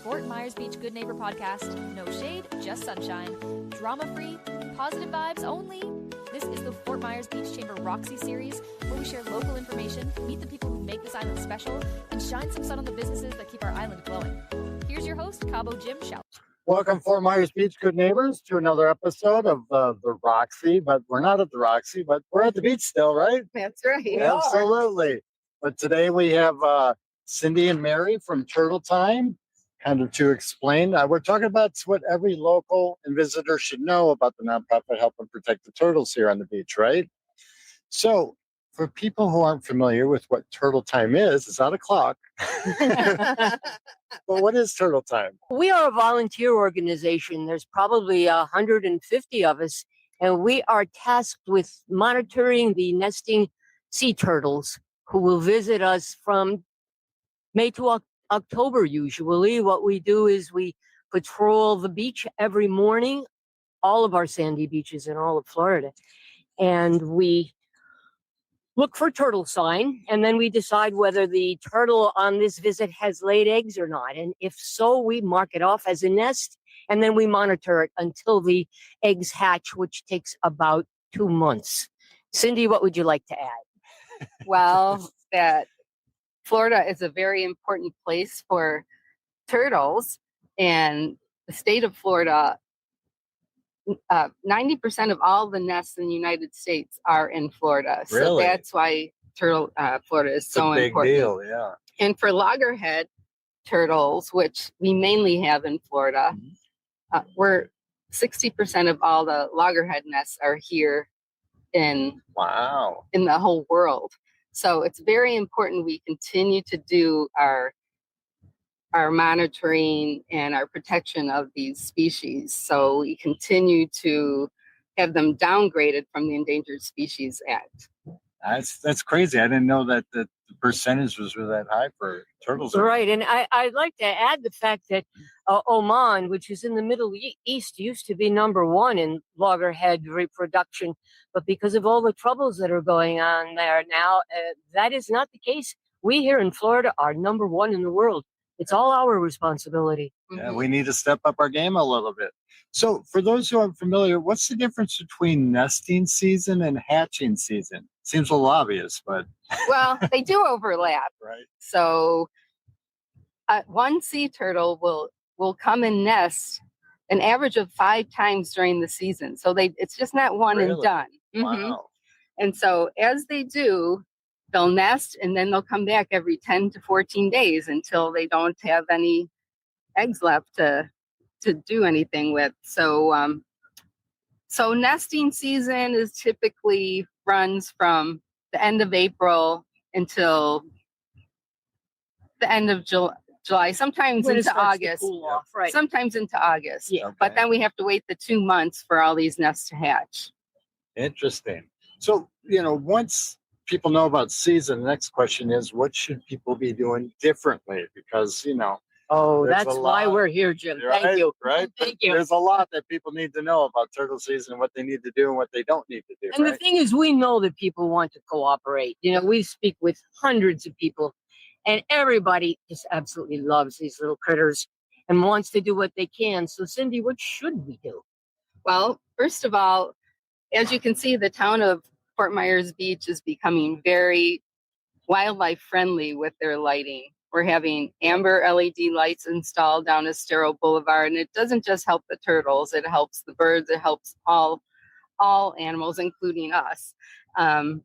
Fort Myers Beach Good Neighbor podcast. No shade, just sunshine. Drama-free, positive vibes only. This is the Fort Myers Beach Chamber Roxie series, where we share local information, meet the people who make this island special, and shine some sun on the businesses that keep our island glowing. Here's your host, Cabo Jim Shout. Welcome, Fort Myers Beach Good Neighbors, to another episode of the Roxie. But we're not at the Roxie, but we're at the beach still, right? That's right. Absolutely. But today we have Cindy and Mary from Turtle Time, kind of to explain. We're talking about what every local and visitor should know about the nonprofit helping protect the turtles here on the beach, right? So, for people who aren't familiar with what Turtle Time is, it's not a clock. But what is Turtle Time? We are a volunteer organization. There's probably 150 of us, and we are tasked with monitoring the nesting sea turtles who will visit us from May to October usually. What we do is we patrol the beach every morning, all of our sandy beaches in all of Florida, and we look for turtle sign, and then we decide whether the turtle on this visit has laid eggs or not. And if so, we mark it off as a nest, and then we monitor it until the eggs hatch, which takes about 2 months. Cindy, what would you like to add? Well, that Florida is a very important place for turtles, and the state of Florida, 90% of all the nests in the United States are in Florida. Really? So that's why Florida is so Big important. deal, yeah. And for loggerhead turtles, which we mainly have in Florida, we're 60% of all the loggerhead nests are here in the whole world. So it's very important we continue to do our monitoring and our protection of these species. So we continue to have them downgraded from the Endangered Species Act. That's crazy. I didn't know that the percentage was that high for turtles. Right, and I'd like to add the fact that Oman, which is in the Middle East, used to be number one in loggerhead reproduction, but because of all the troubles that are going on there now, that is not the case. We here in Florida are number one in the world. It's all our responsibility. Yeah, we need to step up our game a little bit. So for those who aren't familiar, what's the difference between nesting season and hatching season? Seems a little obvious, but... Well, they do overlap. Right. So one sea turtle will come and nest an average of 5 times during the season. So it's just not one and done. Wow. And so as they do, they'll nest and then they'll come back every 10 to 14 days until they don't have any eggs left to do anything with. So nesting season is typically runs from the end of April until the end of July, sometimes When it into starts to August. cool off, right. Sometimes into August. Yeah. Okay. But then we have to wait the 2 months for all these nests to hatch. Interesting. So, once people know about season, the next question is, what should people be doing differently? Because, Oh, there's that's a why lot. we're here, Jim. Right, Thank you. Right? Thank you. There's a lot that people need to know about turtle season, what they need to do and what they don't need to do. And the right? thing is, we know that people want to cooperate. We speak with hundreds of people, and everybody just absolutely loves these little critters and wants to do what they can. So, Cindy, what should we do? Well, first of all, as you can see, the town of Fort Myers Beach is becoming very wildlife friendly with their lighting. We're having amber LED lights installed down Estero Boulevard, and it doesn't just help the turtles, it helps the birds, it helps all animals, including us. And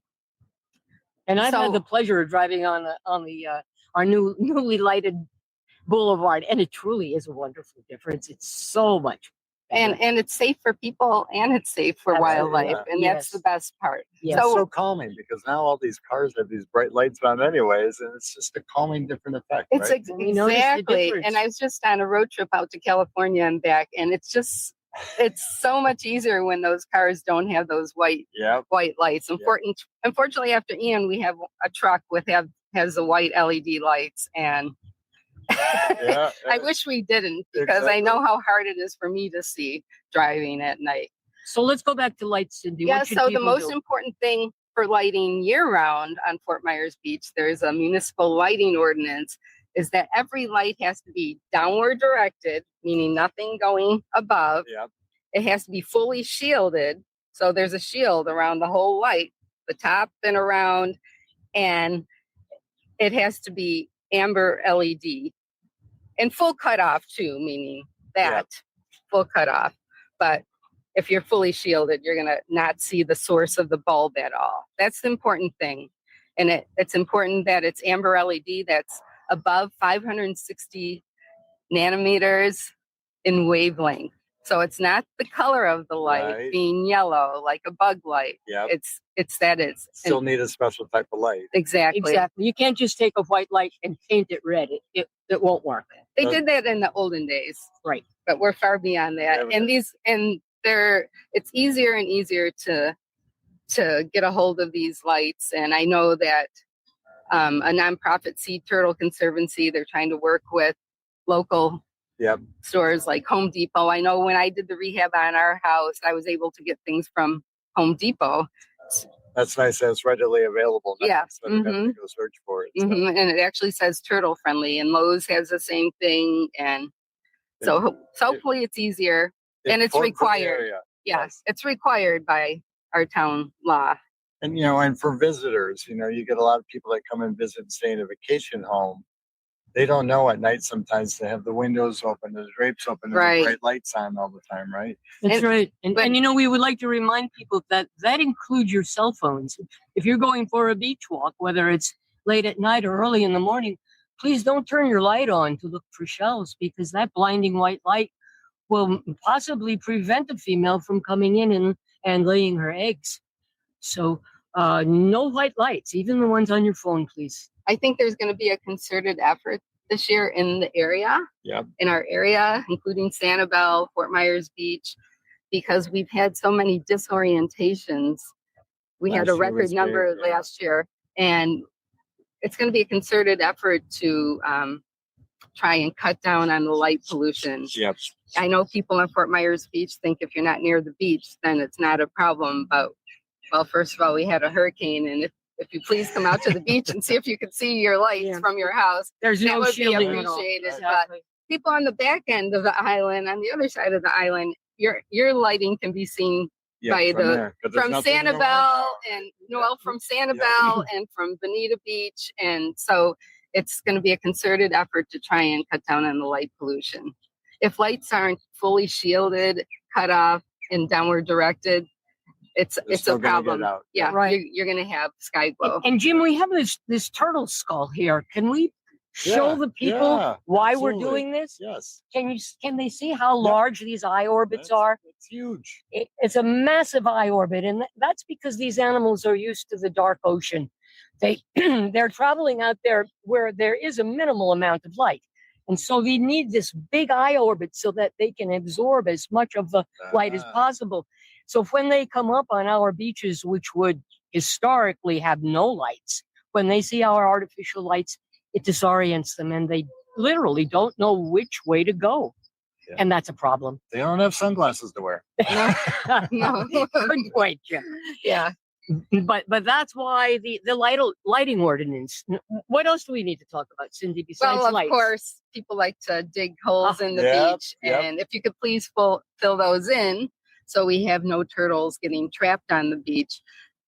I've had the pleasure of driving on our newly lighted boulevard, and it truly is a wonderful difference. It's so much better. And it's safe for people and it's safe for wildlife, and that's Yes. the best part. Yes. It's so calming because now all these cars have these bright lights on anyways, and it's just a calming different effect. It's right? We notice the exactly. difference. And I was just on a road trip out to California and back, and it's so much easier when those cars don't have those white lights. Unfortunately, after Ian, we have a truck has the white LED lights, and I wish we didn't, because I know how hard it is for me to see driving at night. So let's go back to lights, Cindy. Yeah, What should so the people most do? important thing for lighting year-round on Fort Myers Beach, there's a municipal lighting ordinance is that every light has to be downward directed, meaning nothing going above. Yep. It has to be fully shielded. So there's a shield around the whole light, the top and around, and it has to be amber LED and full cutoff too, meaning that full cutoff. But if you're fully shielded, you're going to not see the source of the bulb at all. That's the important thing. And it's important that it's amber LED that's above 560 nanometers in wavelength. So it's not the color of the light being yellow like a bug light. Yep. It's Still need a special type of light. Exactly. You can't just take a white light and paint it red. It won't work. They did that in the olden days. Right. But we're far beyond that. It's easier and easier to get a hold of these lights. And I know that a nonprofit Sea Turtle Conservancy, they're trying to work with local stores like Home Depot. I know when I did the rehab on our house, I was able to get things from Home Depot. That's nice. That's readily available. Yeah. So you have to go search for it. So. And it actually says turtle friendly, and Lowe's has the same thing. And so hopefully it's easier, and it's required. Yes, it's required by our town law. And, and for visitors, you get a lot of people that come and visit and stay in a vacation home. They don't know at night sometimes to have the windows open, the drapes open, and the bright lights on all the time, right? That's right. And we would like to remind people that includes your cell phones. If you're going for a beach walk, whether it's late at night or early in the morning, please don't turn your light on to look for shells, because that blinding white light will possibly prevent the female from coming in and laying her eggs. So no white lights, even the ones on your phone, please. I think there's going to be a concerted effort this year in the area, in our area, including Sanibel, Fort Myers Beach, because we've had so many disorientations. We had a record number last year, and it's going to be a concerted effort to try and cut down on the light pollution. Yep. I know people on Fort Myers Beach think if you're not near the beach, then it's not a problem. But, well, first of all, we had a hurricane, and if you please come out to the beach and see if you can see your lights from your house, there's no shielding at all. But people on the back end of the island, on the other side of the island, your lighting can be seen by from Sanibel and from Sanibel and from Bonita Beach, and so it's going to be a concerted effort to try and cut down on the light pollution. If lights aren't fully shielded, cut off, and downward directed, it's a problem. Yeah, right. You're going to have sky glow. And Jim, we have this turtle skull here. Can we show the people why we're doing this? Yes. Can they see how large these eye orbits are? It's huge. It's a massive eye orbit, and that's because these animals are used to the dark ocean. They're traveling out there where there is a minimal amount of light. And so they need this big eye orbit so that they can absorb as much of the light as possible. So when they come up on our beaches, which would historically have no lights, when they see our artificial lights, it disorients them, and they literally don't know which way to go. Yeah. And that's a problem. They don't have sunglasses to wear. No. Good point, Jim. Yeah. But that's why the lighting ordinance. What else do we need to talk about, Cindy, besides lights? Well, of course, people like to dig holes in the beach. And if you could please fill those in so we have no turtles getting trapped on the beach,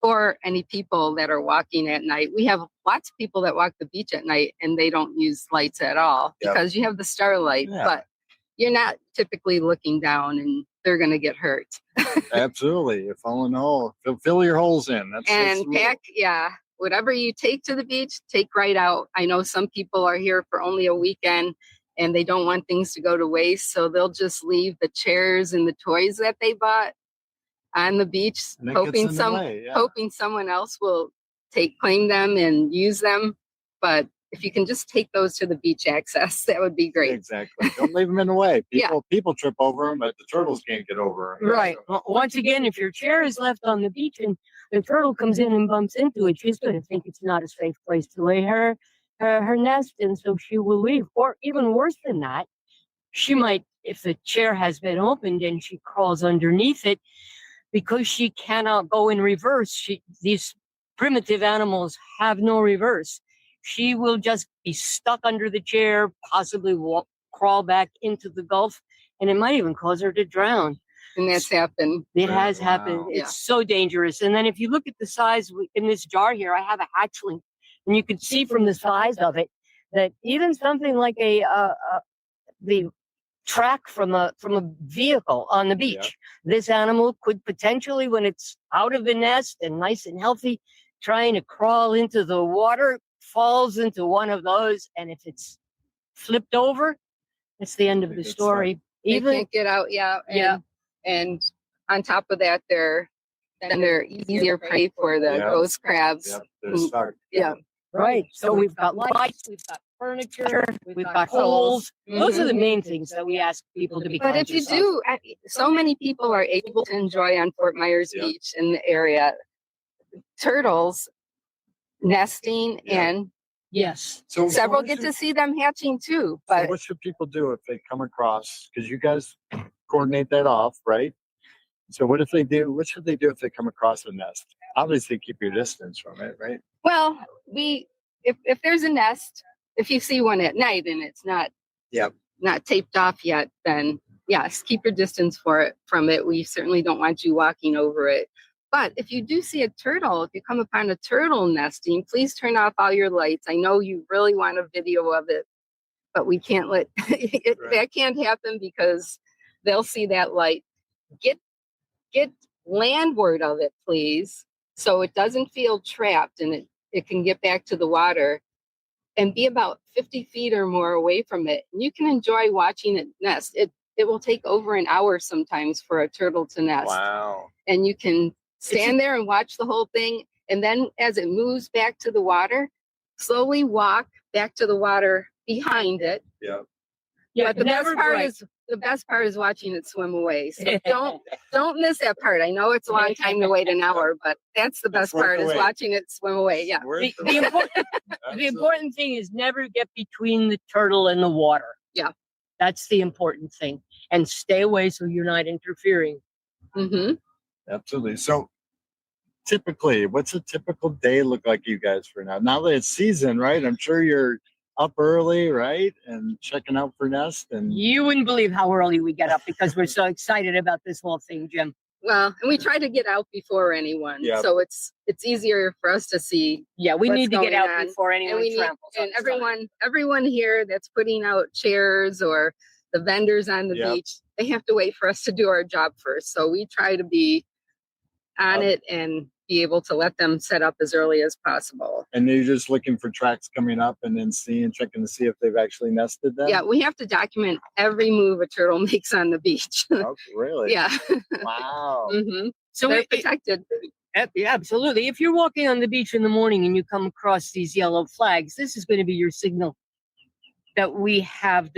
or any people that are walking at night. We have lots of people that walk the beach at night and they don't use lights at all because you have the starlight, but you're not typically looking down and they're going to get hurt. Absolutely. You fall in a hole. Fill your holes in. That's pack, whatever you take to the beach, take right out. I know some people are here for only a weekend and they don't want things to go to waste. So they'll just leave the chairs and the toys that they bought on the beach, hoping someone else will claim them and use them. But if you can just take those to the beach access, that would be great. Exactly. Don't leave them in the way. People trip over them, but the turtles can't get over them. Right. Well, once again, if your chair is left on the beach and the turtle comes in and bumps into it, she's going to think it's not a safe place to lay her nest, and so she will leave. Or even worse than that, she might, if the chair has been opened and she crawls underneath it, because she cannot go in reverse. These primitive animals have no reverse. she will just be stuck under the chair, possibly crawl back into the Gulf, and it might even cause her to drown. And that's happened. It has Wow. happened. It's Yeah. so dangerous. And then if you look at the size in this jar here, I have a hatchling, and you can see from the size of it that even something like the track from a vehicle on the beach, this animal could potentially, when it's out of the nest and nice and healthy, trying to crawl into the water, falls into one of those, and if it's flipped over, it's the end of the story. They Even can't get out. And on top of that, they're easier prey for the ghost crabs. Yep, they're stuck. Yeah. right. So we've got lights, we've got furniture, we've got holes. Those are the main things that we ask people to be But if you conscious of. do, so many people are able to enjoy on Fort Myers Beach in the area. Turtles nesting, and Yes. So several what get should- to see them hatching too. So But what should people do if they come across? Because you guys coordinate that off, right? So what if they do? What should they do if they come across a nest? Obviously, keep your distance from it, right? well, if there's a nest, if you see one at night and it's not taped off yet, then yes, keep your distance from it. We certainly don't want you walking over it. But if you do see a turtle, if you come upon a turtle nesting, please turn off all your lights. I know you really want a video of it, but we can't let that can't happen because they'll see that light. Get landward of it, please, so it doesn't feel trapped and it can get back to the water, and be about 50 feet or more away from it. And you can enjoy watching it nest. It will take over an hour sometimes for a turtle to nest. Wow. And you can stand there and watch the whole thing. And then as it moves back to the water, slowly walk back to the water behind it. Yeah. But the best part is watching it swim away. So don't miss that part. I know it's a long time to wait an hour, but that's the best worth part the is wait. watching it swim away. Yeah. The important thing is never get between the turtle and the water. Yeah. That's the important thing. And stay away so you're not interfering. Mm-hmm. Absolutely. So typically, what's a typical day look like you guys for now? Now that it's season, right? I'm sure you're up early, right? And checking out for nests. And You wouldn't believe how early we get up because we're so excited about this whole thing, Jim. Well, and we try to get out before anyone. Yeah. So it's easier for us to see. Yeah, we What's need to get going out on. before And anyone we need, tramples on and the sign. everyone here that's putting out chairs or the vendors on the Yep. beach, they have to wait for us to do our job first. So we try to be on it and be able to let them set up as early as possible. and you're just looking for tracks coming up and then checking to see if they've actually nested them. Yeah, we have to document every move a turtle makes on the beach. Oh, really? Yeah. Wow. hmm So They're protected. yeah, absolutely. If you're walking on the beach in the morning and you come across these yellow flags, this is going to be your signal that we have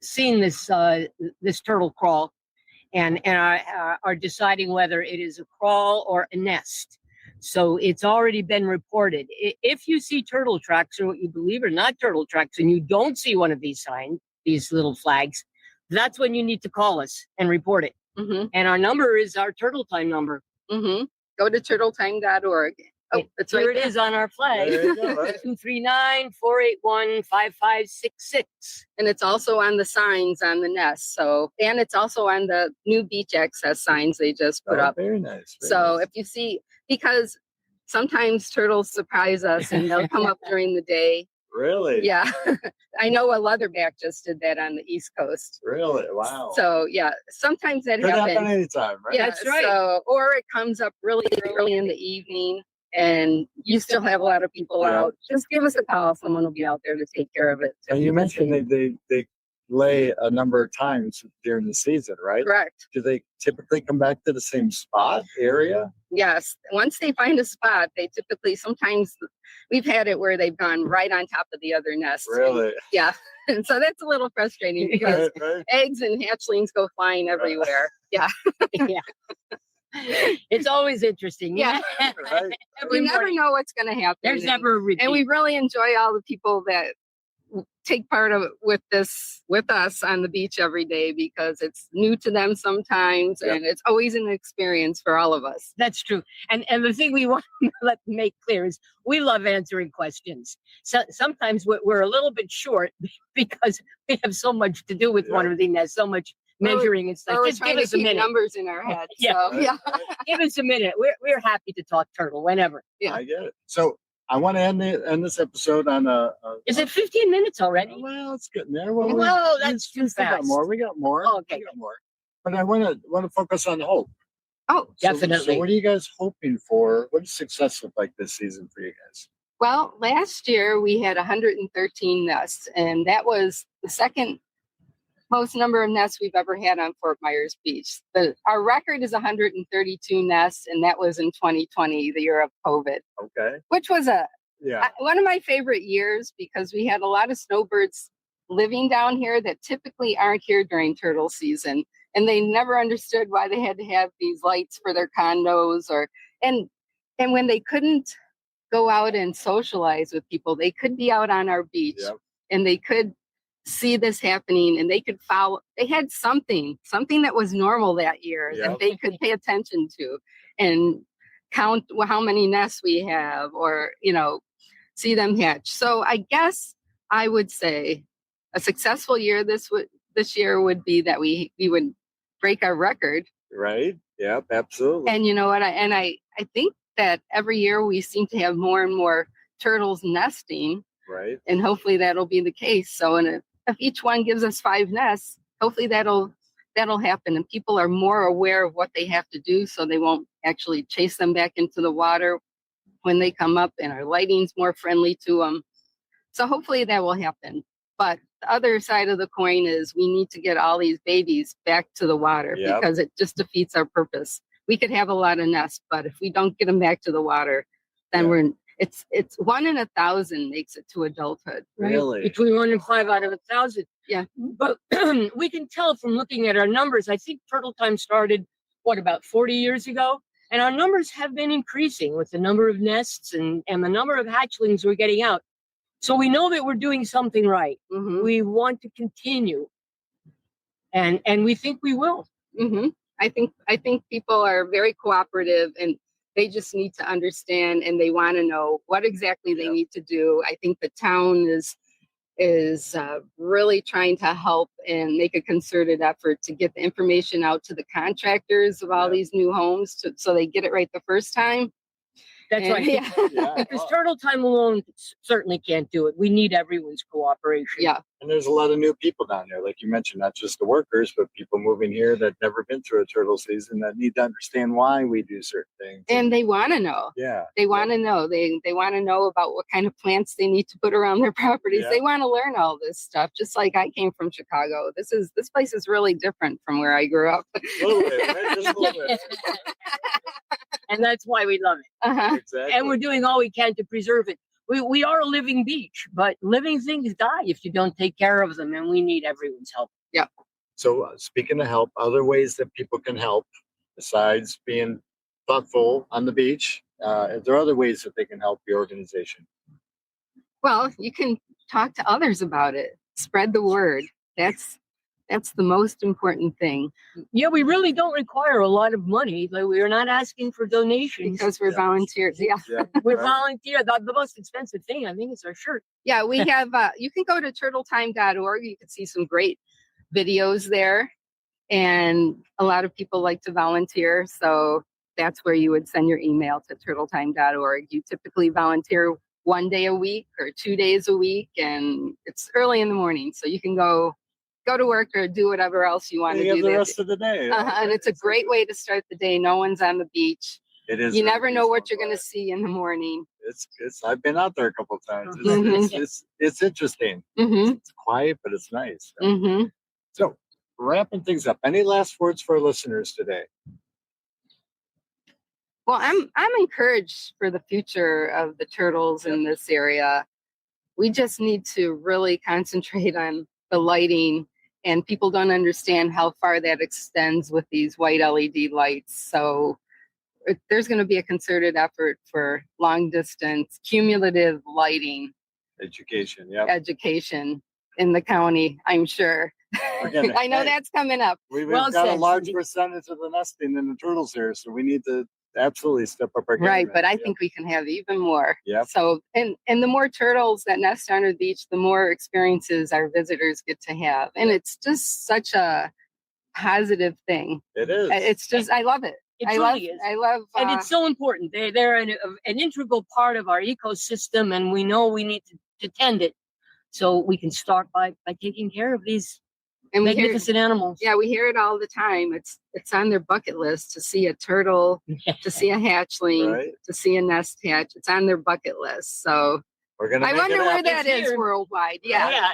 seen this turtle crawl and are deciding whether it is a crawl or a nest. So it's already been reported. If you see turtle tracks, or what you believe are not turtle tracks, and you don't see one of these signs, these little flags, that's when you need to call us and report it. hmm And our number is our Turtle Time number. hmm Go to turtletime.org. Oh, it's Here right it there. is on our flag. There you go, right? 239-481-5566. And it's also on the signs on the nest. So, and it's also on the new beach access signs they just put Oh, up. very nice. very So nice. if you see, because sometimes turtles surprise us and they'll come up during the day. Really? Yeah. I know a leatherback just did that on the East Coast. Really? Wow. So yeah, sometimes that Could happen happens. anytime, right? Yeah, That's right. So, or it comes up really early in the evening and you still have a lot of people Yeah. out. Just give us a call. Someone will be out there to take care of it. And you mentioned they lay a number of times during the season, right? Correct. Do they typically come back to the same spot area? Yes. Once they find a spot, they typically, sometimes we've had it where they've gone right on top of the other nest. Really? Yeah. And so that's a little frustrating because Right, right. eggs and hatchlings go flying everywhere. Yeah. Yeah. It's always interesting. Yeah. Right. We never know what's going to happen. There's never a repeat. And we really enjoy all the people that take part of with us on the beach every day, because it's new to them sometimes, and it's always an experience for all of us. That's true. And the thing we want to make clear is we love answering questions. So sometimes we're a little bit short because we have so much to do with monitoring nest, so much measuring and stuff. Just give us a minute. Numbers in our head. Give us a minute. We're happy to talk turtle whenever. Yeah, I get it. So I want to end this episode on a. Is it 15 minutes already? Well, it's getting there. That's too fast. We got more. Okay. We got more. But I want to focus on hope. Oh, definitely. So what are you guys hoping for? What does success look like this season for you guys? Well, last year we had 113 nests, and that was the second most number of nests we've ever had on Fort Myers Beach. Our record is 132 nests, and that was in 2020, the year of COVID. Okay. Which was one of my favorite years, because we had a lot of snowbirds living down here that typically aren't here during turtle season, and they never understood why they had to have these lights for their condos, and when they couldn't go out and socialize with people, they could be out on our beach, and they could see this happening, and they could follow. They had something that was normal that year that they could pay attention to, and count how many nests we have, or see them hatch. So I guess I would say a successful year this year would be that we would break our record. Right. Yep. Absolutely. And you know what? I think that every year we seem to have more and more turtles nesting. Right. And hopefully that'll be the case. So if each one gives us 5 nests, hopefully that'll happen, and people are more aware of what they have to do, so they won't actually chase them back into the water when they come up, and our lighting's more friendly to them. So hopefully that will happen. But the other side of the coin is we need to get all these babies back to the water, because it just defeats our purpose. We could have a lot of nests, but if we don't get them back to the water, then it's 1 in 1,000 makes it to adulthood. Right? Really? Between 1 and 5 out of 1,000. Yeah. But we can tell from looking at our numbers. I think Turtle Time started, about 40 years ago? And our numbers have been increasing with the number of nests and the number of hatchlings we're getting out. So we know that we're doing something right. Mm-hmm. We want to continue. And we think we will. Mm-hmm. I think people are very cooperative, and they just need to understand, and they want to know what exactly they need to do. I think the town is really trying to help and make a concerted effort to get the information out to the contractors of all these new homes, so they get it right the first time. That's right. Because Turtle Time alone certainly can't do it. We need everyone's cooperation. Yeah. And there's a lot of new people down there, like you mentioned, not just the workers, but people moving here that never been through a turtle season, that need to understand why we do certain things. And they want to know. Yeah. They want to know. They want to know about what kind of plants they need to put around their properties. Yeah. They want to learn all this stuff. Just like I came from Chicago. This place is really different from where I grew up. A little bit, right? Just a little bit. And that's why we love it. Uh-huh. Exactly. And we're doing all we can to preserve it. We are a living beach, but living things die if you don't take care of them, and we need everyone's help. Yeah. So speaking of help, other ways that people can help besides being thoughtful on the beach, is there other ways that they can help the organization? Well, you can talk to others about it. Spread the word. That's the most important thing. Yeah, we really don't require a lot of money. Like, we're not asking for donations. Because we're volunteers. Yeah. We're volunteer. The most expensive thing, I think, is our shirt. Yeah, we have, you can go to turtletime.org. You can see some great videos there. And a lot of people like to volunteer. So that's where you would send your email to turtletime.org. You typically volunteer 1 day a week or 2 days a week. And it's early in the morning. So you can go to work or do whatever else you want to do the rest of the day. And it's a great way to start the day. No one's on the beach. It is. You never know what you're going to see in the morning. It's. I've been out there a couple of times. Mm-hmm. It's interesting. Mm-hmm. It's quiet, but it's nice. Mm-hmm. So wrapping things up, any last words for our listeners today? Well, I'm encouraged for the future of the turtles in this area. We just need to really concentrate on the lighting. And people don't understand how far that extends with these white LED lights. So there's going to be a concerted effort for long distance cumulative lighting Education. Yeah. education in the county, I'm sure. I know that's coming up. We've Well got a said, large Cindy. percentage of the nesting in the turtles here, so we need to absolutely step up our game. Right, but I Yep. think we can have even more. Yep. So, and the more turtles that nest on our beach, the more experiences our visitors get to have. And it's just such a positive thing. It is. It's just, I love it. It I truly love, is. I love, And it's so important. They're an integral part of our ecosystem, and we know we need to tend it. So we can start by taking care of these and we hear, magnificent animals. yeah, we hear it all the time. It's on their bucket list to see a turtle, to see a hatchling, Right. to see a nest hatch. It's on their bucket list. So We're gonna I make wonder it where happen. that is here. worldwide. Yeah.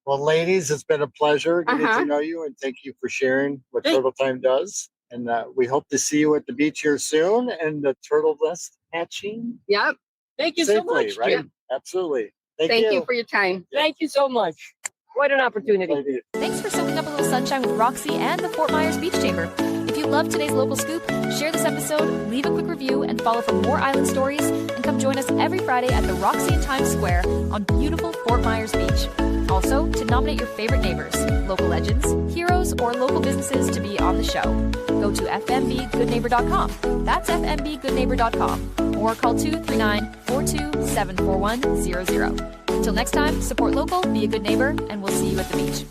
Well, ladies, it's been a pleasure getting Uh-huh. to know you, and thank you for sharing what Thank- Turtle Time does. And we hope to see you at the beach here soon, and the turtle nest hatching Yep. Thank you so safely, much, right? Jim. Absolutely. Thank you for your time. Thank you so much. What an opportunity. Ladies. Thanks for soaking up a little sunshine with Roxy and the Fort Myers Beach Chamber. If you loved today's local scoop, share this episode, leave a quick review, and follow for more island stories. And come join us every Friday at the Roxy in Times Square on beautiful Fort Myers Beach. Also, to nominate your favorite neighbors, local legends, heroes, or local businesses to be on the show, go to fmbgoodneighbor.com. That's fmbgoodneighbor.com. Or call 239-427-4100. Until next time, support local, be a good neighbor, and we'll see you at the beach.